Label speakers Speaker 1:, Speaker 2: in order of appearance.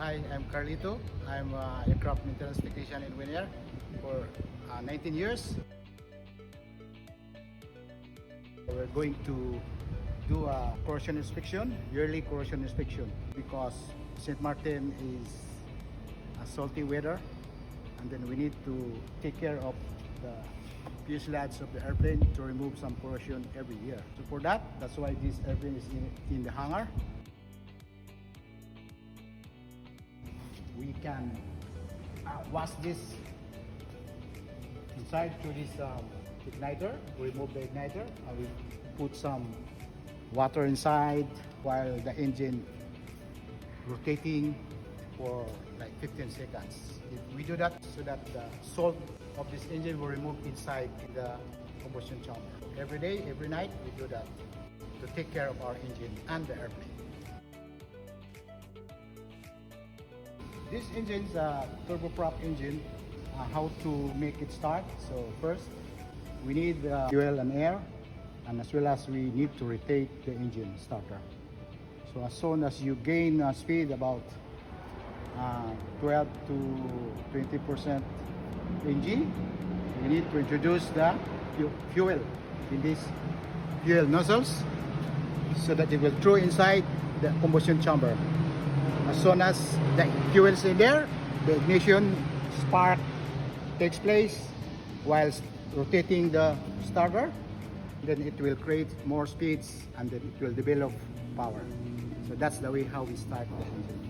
Speaker 1: Hi, I'm Carlito. I'm an aircraft maintenance technician in Winair for 19 years. We're going to do a corrosion inspection, yearly corrosion inspection, because St. Martin is a salty weather, and then we need to take care of the fuselage of the airplane to remove some corrosion every year. So for that's why this airplane is in the hangar. We can wash this inside through this igniter. We remove the igniter and we put some water inside while the engine rotating for like 15 seconds. We do that so that the salt of this engine will remove inside the combustion chamber. Every day, every night, we do that to take care of our engine and the airplane. This engine is a turboprop engine. How to make it start? So first, we need fuel and air, and as well as we need to rotate the engine starter. So as soon as you gain speed about 12 to 20% ng, we need to introduce the fuel in these fuel nozzles so that it will throw inside the combustion chamber. As soon as the fuel is in there, the ignition spark takes place whilst rotating the starter. Then it will create more speeds and then it will develop power. So that's the way how we start the engine.